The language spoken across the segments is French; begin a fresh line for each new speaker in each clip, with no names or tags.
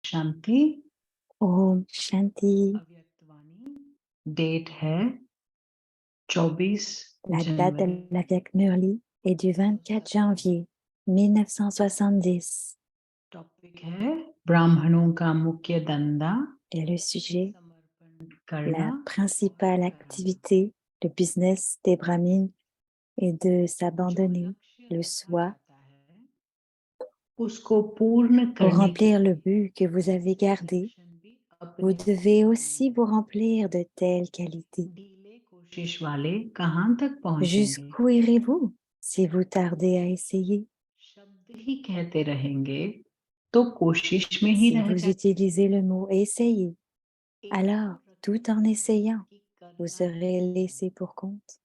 शांति
Om Shanti.
अव्यक्तवाणी डेट है 24
La date
जनवरी
de la Vierge Murli est du 24 janvier 1970
टॉपिक है ब्राह्मणों का मुख्य धंधा
et le sujet,
समर्पण करना
la
और
principale
कराना
activité, le business des brahmines est de
जो
s'abandonner
लक्ष्य
le
रखा
soi
जाता है उसको पूर्ण
pour
करने के
remplir le
लिए
but que vous avez gardé.
लक्षण भी
Vous
अपने से
devez
करने
aussi vous
हैं
remplir de telles qualités.
ढीले कोशिश वाले कहाँ तक पहुंचेंगे
Jusqu'où irez-vous si vous tardez à essayer?
शब्द ही कहते रहेंगे तो कोशिश में ही
Si
रह
vous
जाएंगे
utilisez le mot essayer,
एक
alors,
तो
tout en
रखें
essayant,
कि
vous
करना
serez
ही है
laissé pour compte.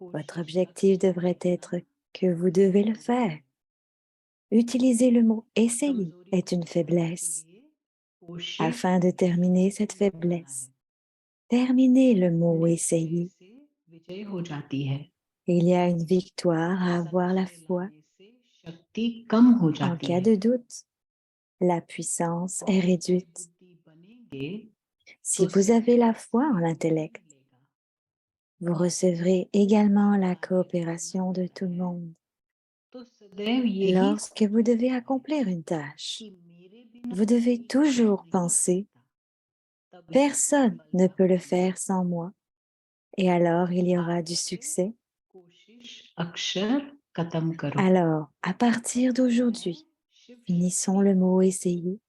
Votre
कोशिश
objectif
लक्ष्य
devrait
रहना
être que vous devez le
कमजोरी
faire.
है
Utiliser le mot essayer
कमजोरी
est
को
une
हटाने के
faiblesse.
लिए कोशिश
Afin de terminer cette
शुरू करना
faiblesse,
है
terminez le mot
निश्चय
essayer.
से विजय हो जाती है
Il y a une victoire à avoir la
संशय
foi.
लाने से शक्ति कम हो
En
जाती
cas
है
de doute, la puissance est
और
réduite.
बुद्धि बनेंगे
Si
तो
vous avez la
सहयोग
foi en
भी
l'intellect,
मिलेगा
vous recevrez également la
आगे बढ़ना
coopération de
तय
tout le
है
monde.
तो सदैव यही
Lorsque vous
सोचना
devez
तय है
accomplir une tâche,
कि मेरे बिना
vous devez
कोई कुछ
toujours
नहीं कर
penser
सकता तभी
personne ne
सफलता
peut le
मिलेगी
faire sans moi. Et alors, il y aura du
आज से
succès.
कोशिश अक्षर खत्म करो
Alors, à partir
मैं
d'aujourd'hui,
शिव
finissons
शक्ति
le
हूँ
mot essayer.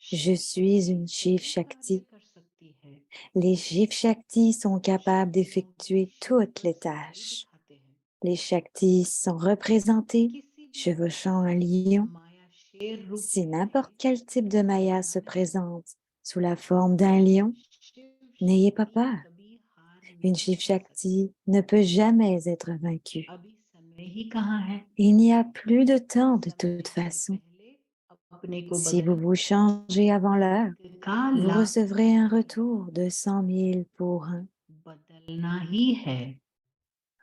Je
शिव
suis
शक्ति
une Shiv
सभी कार्य
Shakti.
कर सकती है
Les Shiv Shakti sont capables
शक्तियों में
d'effectuer
शिव
toutes
का
les
सिंबल
tâches.
दिखाते हैं
Les Shaktis sont représentés
किसी भी
chevauchant un
प्रकार
lion.
माया शेर रूप
Si
में
n'importe
आए
quel type de
तो
Maya
डरना
se
नहीं
présente sous la forme d'un lion,
Shiv
n'ayez pas
शक्ति
peur.
कभी हार
Une
नहीं
Shiv
हो सकती
Shakti ne peut jamais être vaincue.
अभी समय ही कहाँ है
Il n'y a plus de temps de
समय
toute
से
façon.
पहले अपने को
Si vous
बदल
vous changez avant l'heure,
भाग्य का
vous
लाभ
recevrez un
उठाने
retour de 100 000 pour 1.
बदलना ही है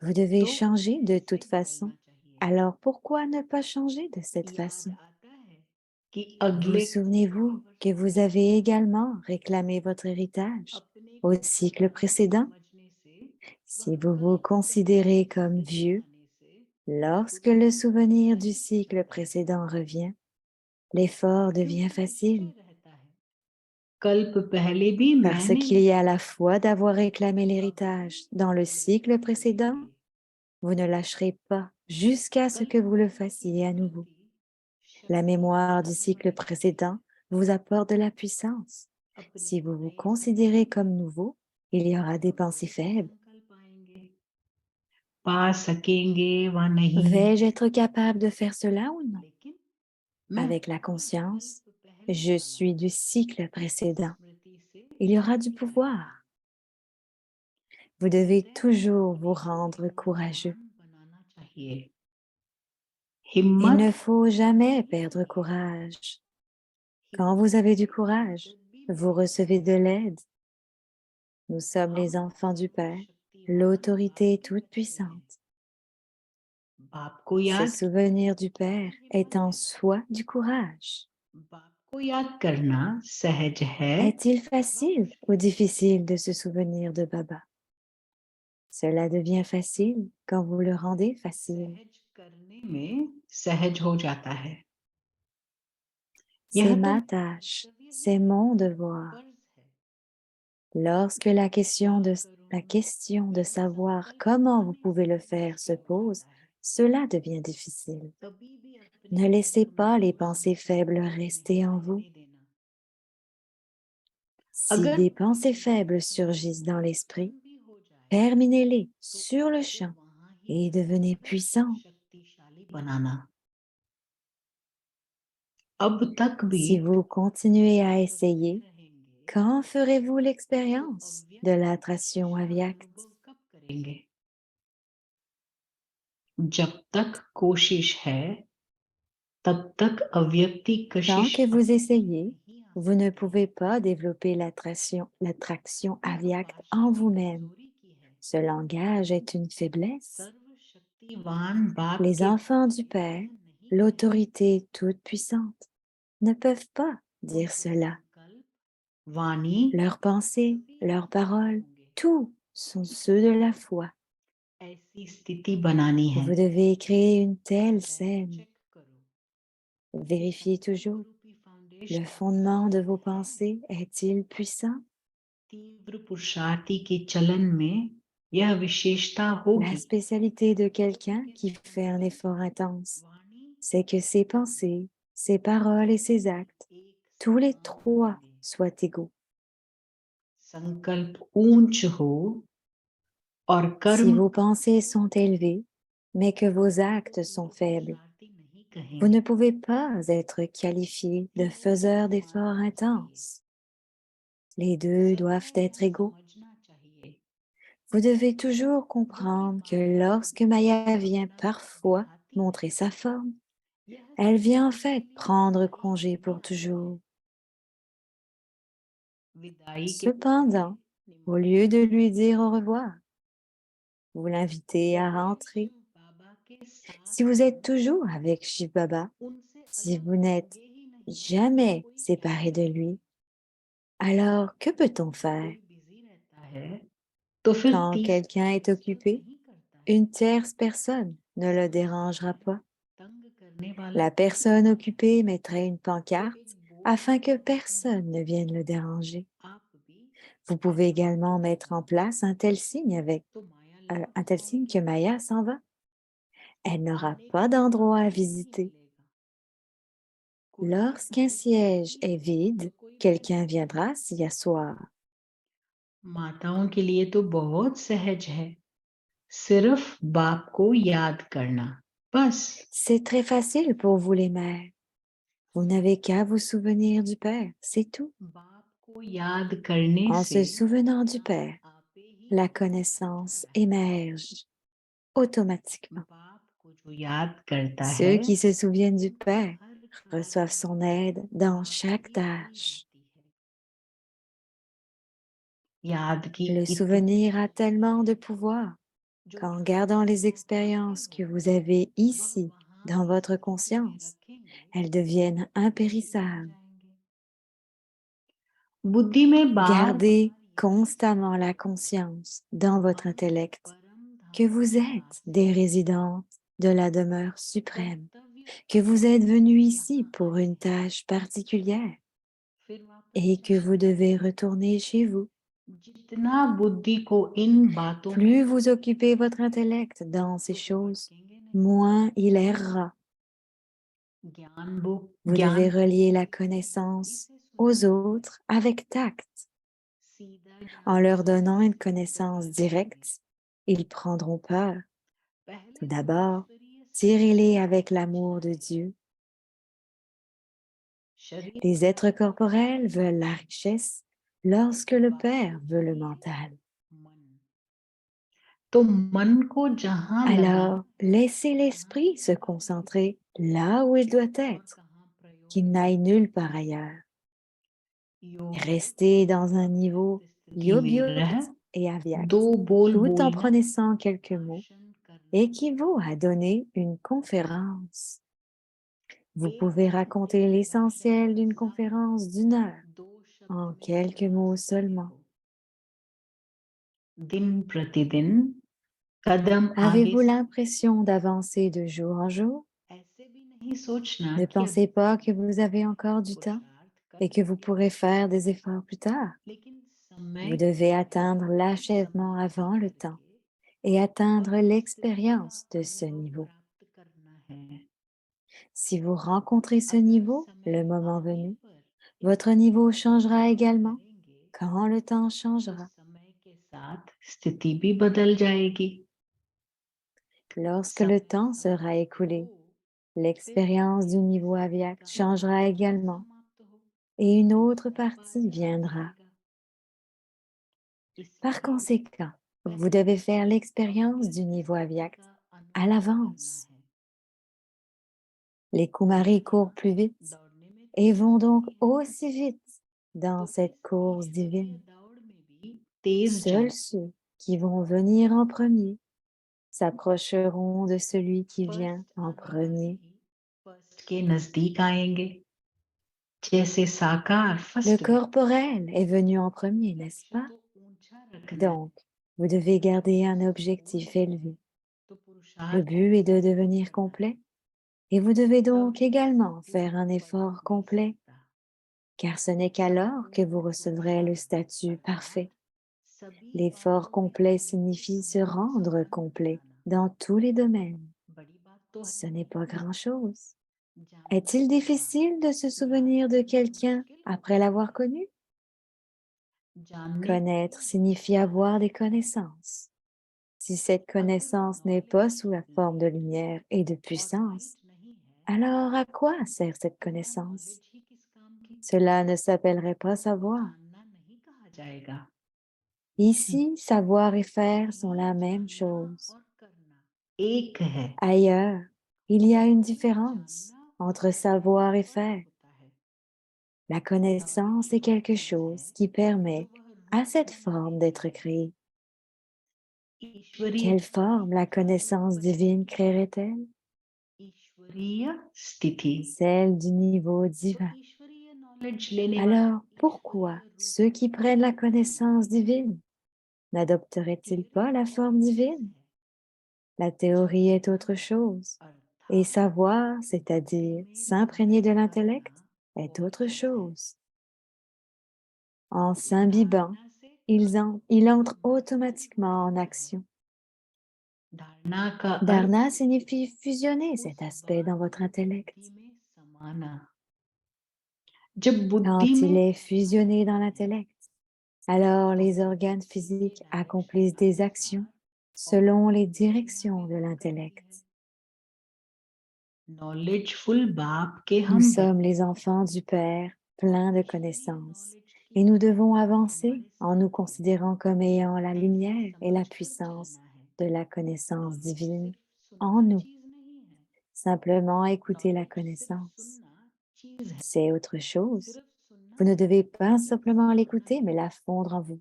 Vous devez
तो
changer de
कैसे
toute façon.
बदलना चाहिए
Alors pourquoi ne pas changer de cette
याद
façon?
आता है कि
Vous
अगले करोड़ों
souvenez-vous que
वर्षों
vous
में
avez également réclamé votre héritage
अपने
au
को
cycle
पुराना
précédent?
समझने से
Si
वह
vous vous
कल्प पहले
considérez comme
याद ले
vieux,
आने से
lorsque
उसका
le
फल
souvenir du
सहज
cycle
रहता है
précédent revient, l'effort devient
क्योंकि
facile.
निश्चय रहता है कल्प पहले भी
Parce
मैंने
qu'il y a
लिया
la
था
foi d'avoir réclamé
अब भी
l'héritage dans le
लेना
cycle précédent.
चाहिए
Vous ne lâcherez pas jusqu'à ce que
कल्प
vous le
पहले की
fassiez à nouveau.
स्मृति
La
शक्ति
mémoire du
प्रदान
cycle
करती है
précédent vous apporte de la puissance.
अपने
Si
को
vous vous
नए
considérez
संकल्प
comme nouveau, il y aura des
तब
pensées
वैसे
faibles.
संकल्प आएंगे पा सकेंगे व नहीं
Vais-je être capable de faire cela ou non?
लेकिन मैं
Avec la
उस
conscience,
कल्प पहले
je
वाला
suis du cycle précédent.
स्मृति से
Il y aura du
जुड़ जाएंगे
pouvoir. Vous devez
सदैव
toujours vous
अपने को
rendre courageux.
हिम्मतवान बनाना चाहिए
Il
हिम्मत
ne faut jamais
नहीं
perdre
हारना
courage. Quand
हिम्मत
vous avez du
से
courage,
मदद भी
vous
मिलती है
recevez de l'aide. Nous sommes
हम
les enfants du Père,
सर्वशक्तिवान बाप
l'autorité
के बच्चे हैं
toute-puissante.
बाप को
Ces
याद
souvenirs du
करना
Père
ही
est
हिम्मत
en
है
soi du courage.
बाप को याद करना सहज है
Est-il
अथवा
facile ou
मुश्किल
difficile de se souvenir de Baba? Cela devient facile quand vous le rendez facile.
सहज करने में सहज हो जाता है
C'est
यह तो
ma tâche,
कर्तव्य ही
c'est
नहीं
mon devoir.
फर्ज है
Lorsque
क्या
la
करूं
question de
अगर
savoir
संकल्प
comment vous
आने
pouvez
से
le faire se
मुश्किल हो
pose,
जाता है
cela devient difficile.
तभी भी अपने
Ne laissez
अंदर
pas
मन
les
को
pensées
संकुचित
faibles
नहीं
rester en vous.
होने देना
Si
अगर
des pensées
मन
faibles surgissent dans l'esprit,
संकुचन भी हो जाए
terminez-les
तो
sur le
उसको
champ
वहां ही
et devenez
छोड़कर
puissant.
शक्तिशाली बनाना अब तक भी
Si vous continuez à
करते
essayer,
रहेंगे
quand ferez-vous
तो
l'expérience de
अव्यक्त
l'attraction
का
avyakta?
अनुभव कब करेंगे जब तक कोशिश है तब तक अव्यक्ति
Tant
कशिश
que vous
अपने में
essayez,
नहीं आ
vous ne
सकती
pouvez pas développer l'attraction
यह
avyakta
भाषा
en
भी
vous-même.
कमजोरी की है
Ce langage est une faiblesse.
सर्वशक्तिवान बाप
Les
के
enfants du
बच्चे
Père,
यह नहीं कहेंगे
l'autorité toute puissante, ne peuvent pas dire cela.
संकल्प, वाणी
Leurs pensées,
सभी
leurs
आत्मिक
paroles,
होंगे।
tout sont ceux de la foi.
ऐसी स्थिति बनानी है।
Vous devez créer une telle
पहले
scène.
चेक करो,
Vérifiez
संकल्प
toujours,
रूपी
le
foundation
fondement de vos
मजबूत है।
pensées est-il puissant?
तीव्र पुरुषार्थी के चलन में यह विशेषता
La
होगी।
spécialité de quelqu'un
उनके
qui fait un
संकल्प,
effort intense,
वाणी
c'est que ses pensées, ses paroles et ses actes,
एक
tous les
समान
trois,
होंगे।
soient égaux.
संकल्प ऊंच हो और
Si
कर्म
vos pensées sont élevées, mais que vos actes sont
तीव्र
faibles,
पुरुषार्थी नहीं
vous ne
कहेंगे।
pouvez pas être qualifié de
तीनों को
faiseur
समाना
d'efforts
चाहिए।
intenses. Les deux doivent
हमें
être
यह
égaux.
समझना चाहिए,
Vous devez toujours
क्योंकि
comprendre que
माया
lorsque Maya vient
अपना रूप
parfois
दिखाती
montrer
है,
sa forme,
यह
elle vient en
सृष्टि के
fait
लिए
prendre
विदाई
congé
करने
pour
आती है।
toujours.
विदाई के पहले
Cependant, au lieu de lui dire au revoir, vous l'invitez à
यदि
rentrer.
शिव बाबा के साथ
Si vous
हो,
êtes toujours avec Shiv Baba,
उनसे
si
अलग
vous n'êtes
होंगे ही नहीं।
jamais
कोई
séparé
व्यस्त
de lui, alors que peut-on faire?
कोई बिजी रहता है, तो फिर
Quand quelqu'un
तीसरा
est
डिस्टर्ब
occupé,
नहीं करता है।
une tierce personne ne le dérangera pas.
तंग करने वाला
La
कोई
personne
नहीं है।
occupée mettrait une
तो
pancarte
एक बोर्ड
afin que
लगा देते हैं,
personne ne vienne le déranger.
आप भी
Vous pouvez
अपना
également
काम
mettre en
करो,
place un tel signe
तो माया लौट
un tel signe que
जाएगी।
Maya s'en va. Elle n'aura
आने
pas
का
d'endroit à
समय नहीं
visiter.
मिलेगा। कुर्सी
Lorsqu'un
खाली
siège
रहेगी
est
तो
vide,
कोई
quelqu'un
बैठेगा
viendra
नहीं।
s'y asseoir.
माताओं के लिए तो बहुत सहज है, सिर्फ बाप को याद करना, बस।
C'est très facile pour vous les mères. Vous n'avez qu'à vous souvenir du Père, c'est tout.
बाप को याद करने
En
से
se souvenant du
ज्ञान
Père,
आपे ही
la
उपस्थित
connaissance
रहता है।
émerge automatiquement.
बाप को जो याद करता
Ceux
है,
qui se souviennent du
उनकी
Père
हर
reçoivent
कार्य
son
में
aide dans
बाप
chaque
ही बनी
tâche.
रहती है। याद की
Le
इतनी
souvenir a tellement de
शक्ति है,
pouvoir
जो
qu'en
यहाँ
gardant les
जो रखे
expériences que
हो,
vous avez
वह
ici
वहाँ
dans
भी
votre
स्मृति में
conscience,
रखेंगे,
elles deviennent
वही बन
impérissables.
जाएंगे। बुद्धि में बार
Gardez
बार यही
constamment
स्मरण
la
करो,
conscience dans votre
हम
intellect
परम
que
धाम
vous êtes
निवासी
des
हैं,
résidentes de la demeure suprême,
कर्तव्य
que vous
करने
êtes venues ici
यहाँ
pour
आए
une
हैं,
tâche particulière
फिर वापस
et que
जाना
vous
है।
devez retourner chez vous.
जितना बुद्धि को इन बातों में
Plus vous occupez votre intellect dans ces
तो वो
choses,
भटकेंगे नहीं।
moins il errera.
ज्ञान बुक
Vous
ज्ञान
devez relier
बुद्धि
la
से बुद्धि
connaissance
से
aux
सुनना है,
autres avec tact.
सीधा
En
ज्ञान
leur
देने
donnant
से
une
वो
connaissance
घबराएंगे।
directe, ils prendront peur. Tout
पहले तो
d'abord,
ईश्वरीय
tirez-les
सच्चाई
avec
समझना
l'amour de
है।
Dieu.
शरीर
Les êtres
पदार्थों का
corporels
धन
veulent
है,
la richesse lorsque le
बाप
Père
को
veut le
चाहिए
mental.
मन। तो मन को जहां लगाना
Alors, laissez
वहां
l'esprit
ही
se
लगा रहेगा,
concentrer là où il doit
और
être,
कहाँ प्रयोग
qu'il n'aille
होगा।
nulle part ailleurs.
योग
Restez dans un
अव्यक्त
niveau
स्थिति में रह
yogyurt et
दो
avyakt,
बोल
tout en
बोलना,
prononçant quelques mots,
भाषण करना,
équivaut à donner une conférence. Vous
एक
pouvez
घंटे
raconter
के भाषण
l'essentiel
का
d'une
सार
conférence d'une heure
दो शब्द
en
में
quelques
बता
mots
सकते
seulement.
हो। दिन प्रतिदिन कदम आगे
Avez-vous
से
l'impression d'avancer de jour en jour?
ऐसे भी नहीं सोचना
Ne
कि
pensez pas que vous avez encore du temps
पुरुषार्थ कर
et que vous
लोगे,
pourrez faire des efforts plus tard.
लेकिन समय
Vous devez
को
atteindre l'achèvement
समाप्ति
avant le temps
करके
et atteindre
वह स्थिति का
l'expérience de ce
अनुभव
niveau.
प्राप्त करना है।
Si vous rencontrez ce
अगर
niveau,
समय
le moment
आने
venu,
पर
votre
इसका
niveau
अनुभव
changera
नहीं
également
करेंगे,
quand le temps
तो
changera.
समय के साथ स्थिति भी बदल जाएगी।
Lorsque le
समय
temps sera
समाप्त
écoulé,
हो, फिर
l'expérience du
इस
niveau
स्थिति
avyakt
का
changera
अनुभव भी
également
समाप्त हो,
et une
तो
autre
वापस
partie
आ
viendra.
जाएगा।
Par
इसलिए
conséquent, vous
पहले
devez faire l'expérience du
अव्यक्त
niveau
स्थिति
avyakt
का
à
अनुभव करना
l'avance.
है।
Les Kumaris courent plus vite
दौड़ने में
et
तेज
vont donc
जाती है,
aussi vite dans
तो
cette
इस
course
ईश्वरीय
divine.
दौड़ में भी तेज
Seuls
जाना।
ceux qui vont venir en premier s'approcheront de celui qui vient
first
en
आने वाले
premier.
ही फर्स्ट के नजदीक आएंगे। जैसे साकार
Le
फर्स्ट में,
corporel est venu en premier, n'est-ce
लक्ष्य
pas?
को ऊंचा रखना है,
Donc, vous devez garder un
अगर वो
objectif
है
élevé.
तो
Le
पुरुषार्थ
but est
भी
de
बहुत
devenir
करना है,
complet et vous devez donc
तभी
également
सब कुछ
faire un
बदल
effort
भी
complet,
सकता,
car ce n'est qu'alors que vous
संपूर्ण
recevrez le
पुरुषार्थ
statut
अर्थात
parfait.
सभी
L'effort
बातों में
complet
बिल्कुल
signifie se
समान
rendre
संबंध
complet
बनाना,
dans tous les domaines.
बड़ी बात तो
Ce
है
n'est
नहीं,
pas grand-chose.
जानने
Est-il
के बाद
difficile de se
याद
souvenir de
करना
quelqu'un
मुश्किल
après
होता
l'avoir
है,
connu?
जानने को
Connaître
बहुत
signifie avoir des
आसान है,
connaissances. Si cette
अगर
connaissance n'est pas
knowledge
sous la forme de
light
lumière et de
और
puissance,
वाइट नहीं है,
alors à quoi sert cette
तो वह
connaissance?
नॉलेज ही किस काम की,
Cela ne s'appellerait pas
उसको
savoir.
जानना नहीं कहा जाएगा।
Ici, savoir et faire sont
यहीं
la même
जानना
chose.
और करना एक है,
Ailleurs, il y a une
वहीं
différence
जानना और
entre
करने में
savoir et
फर्क
faire.
होता है।
La
नॉलेज
connaissance est
वह
quelque
चीज है
chose qui
जो
permet
वह
à
रूप
cette
में
forme
बनेगी
d'être
है,
créée.
ईश्वरीय
Quelle
स्थिति
forme la
का रूप
connaissance divine
बनेगी,
créerait-elle?
ईश्वरीय स्थिति,
Celle du niveau
तो
divin.
ईश्वरीय नॉलेज लेने वाला
Alors, pourquoi
ईश्वरीय रूप
ceux qui
धारण
prennent la
करता है,
connaissance divine n'adopteraient-ils
theory
pas la
तो
forme
थ्योरीज
divine?
है,
La théorie est autre
जानना
chose. Et
अर्थात
savoir,
बुद्धि
c'est-à-dire
में
s'imprégner
समझ
de
करना
l'intellect, est
और
autre
चीज है,
chose. En s'imbibant,
धारणा से
il
अर्थ
entre
महत्वपूर्ण हो
automatiquement en
जाता है,
action.
धारणा का अर्थ
Dharna signifie fusionner
उस
cet aspect dans
बात
votre
को
intellect.
बुद्धि में समाना, जब बुद्धि
Quand il
में
est
समा
fusionné dans
जाता है
l'intellect, alors
तो
les
बुद्धि
organes
के
physiques
direction
accomplissent des actions
अनुसार और
selon les
गतिविधियां
directions
भी
de
करती है,
l'intellect.
नॉलेजफुल बाप के
Nous
हम
sommes les
बच्चे हैं,
enfants du Père, pleins de
ईश्वरीय
connaissances,
नॉलेज
et
की
nous devons
अधिकार
avancer
हमारे
en nous
साथ है,
considérant comme ayant la
ऐसे
lumière et la
समझकर
puissance
चलना है,
de la connaissance
knowledge
divine
सिर्फ
en
सुनना
nous.
चीज नहीं है,
Simplement écouter la
नॉलेज सिर्फ
connaissance.
सुनना चीज है,
C'est autre chose.
सिर्फ
Vous
सुनना
ne devez
नहीं,
pas simplement
समझना
l'écouter, mais
है,
la fondre en vous.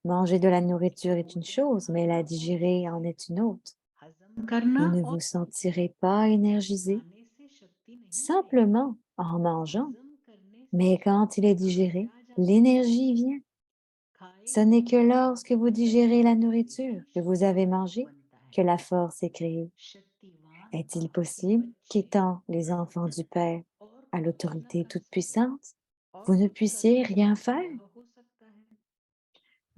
Manger de la nourriture est une
भोजन
chose, mais
खाना
la
और
digérer
चीज
en
है,
est une autre.
हजम करना
Vous ne
और
vous
चीज है,
sentirez pas énergisé
खाने से शक्ति नहीं आएगी,
simplement en mangeant,
हजम करने से
mais quand il
शक्ति
est digéré,
आ जाती है,
l'énergie vient.
खाए
Ce n'est
हुए
que lorsque vous digérez la
से
nourriture
ही
que vous avez
शक्तिशाली
mangée
बनता
que
है,
la force est créée.
शक्तिवान
Est-il
बाप के
possible
बच्चे
qu'étant les enfants du Père
और
à
कुछ न
l'autorité
कर सके,
toute-puissante,
और
vous ne
कुछ
puissiez
करने
rien
से
faire?
यह हो सकता है,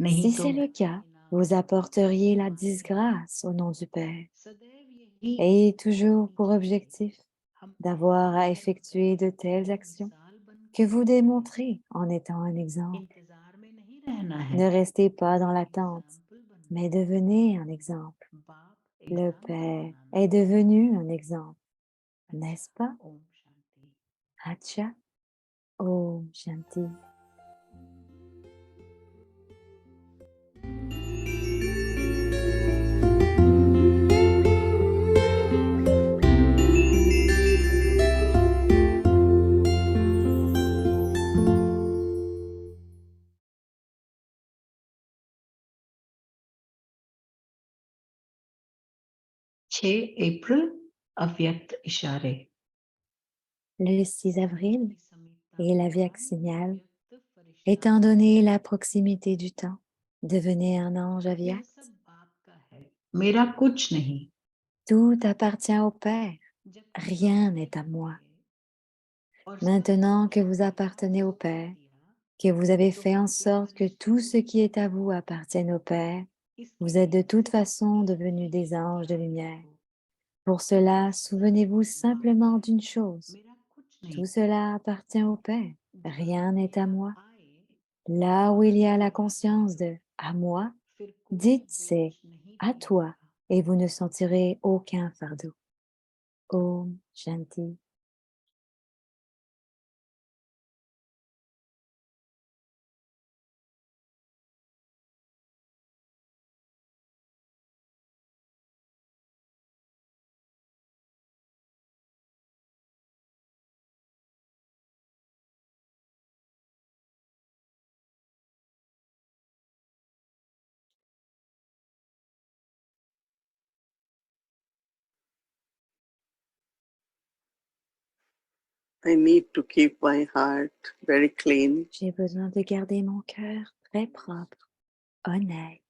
नहीं
Si
तो
c'est le cas,
परिणाम
vous apporteriez la
हमारे
disgrâce au nom du Père.
सदैव यही
Ayez toujours
होनी
pour
चाहिए,
objectif
हम
d'avoir
ऐसे
à
कर्म
effectuer
करें
de telles
जो
actions
मिसाल
que
बनकर
vous
दिखाए,
démontrez en étant un exemple.
इंतजार में नहीं रहना है,
Ne restez pas dans l'attente,
example बनना
mais
है,
devenez un exemple.
बाप
Le
एग्जाम्पल
Père
बनाना
est
है।
devenu un exemple,
अच्छा,
n'est-ce pas?
Om Shanti.
Hacha Om Shanti.
अप्रैल अव्यक्त इशारे,
Le 6
समय
avril
की समीपता
et
के
la Via
कारण
signale,
अव्यक्त
étant
फरिश्ताओं के
donné la
द्वारा,
proximité du temps, devenez un ange
यह
aviaque.
सब बाप का है, मेरा कुछ नहीं,
Tout appartient au Père,
जब तक
rien
गवाही
n'est à moi.
दोगे और सब
Maintenant que
कुछ
vous appartenez au
आधार कर
Père,
दिया,
que vous avez
तो
fait en
फिर
sorte que tout ce
फरिश्तों
qui est à vous appartienne au Père,
इसके
vous êtes de
लिए
toute
सिर्फ
façon
एक
devenus
चीज
des anges de
याद
lumière.
रखो,
Pour cela, souvenez-vous
सब बाप
simplement
है,
d'une chose.
मेरा कुछ नहीं,
Tout cela appartient au Père.
जहां
Rien n'est à
यह
moi.
आए
Là où il
वहां
y a la
सेवा
conscience
करो,
de à moi,
फिर कोई
dites
बोझ
c'est
नहीं
à toi
पड़ेगा।
et vous ne sentirez aucun fardeau. Om Shanti.
I need to keep my heart very clean.
J'ai besoin de garder mon cœur très propre, honnête,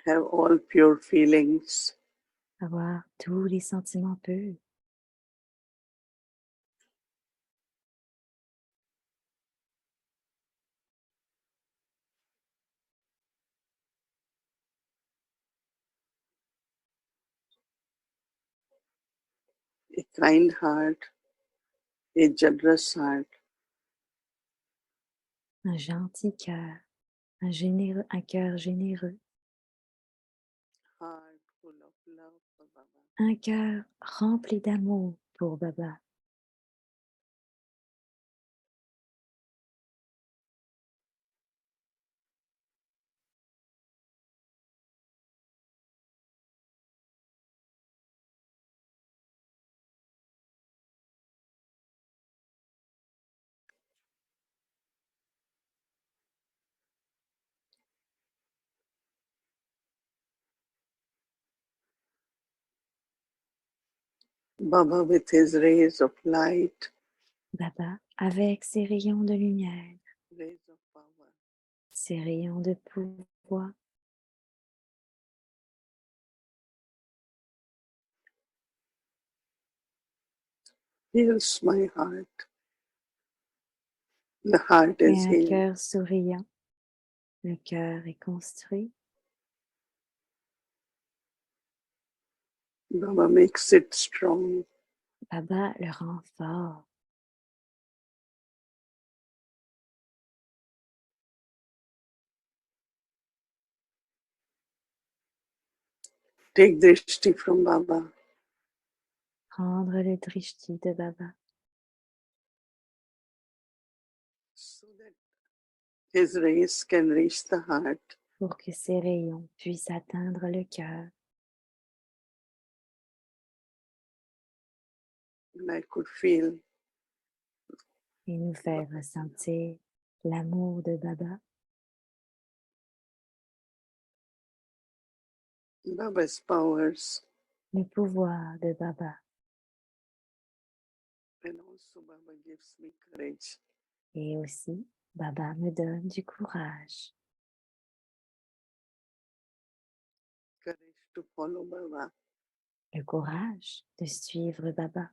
Have all pure feelings.
avoir tous les sentiments purs.
A kind heart, a generous heart,
Un gentil cœur, un cœur généreux,
heart full of love for Baba.
un cœur rempli d'amour pour Baba.
Baba with his rays of light,
Baba avec ses rayons de lumière,
rays of power.
ses rayons de pouvoir,
Heals my heart. The heart
et
is
un
healed.
cœur souriant. Le cœur est construit.
Baba makes it strong.
Baba le rend fort.
Take drishti from Baba.
Prendre le drishti de Baba
So that his rays can reach the heart.
pour que ses rayons puissent atteindre le cœur.
And I could feel
Et nous faire ressentir l'amour de Baba,
Baba's powers.
le pouvoir de Baba.
And also Baba gives me courage.
Et aussi, Baba me donne du courage.
Courage to follow Baba.
Le courage de suivre Baba.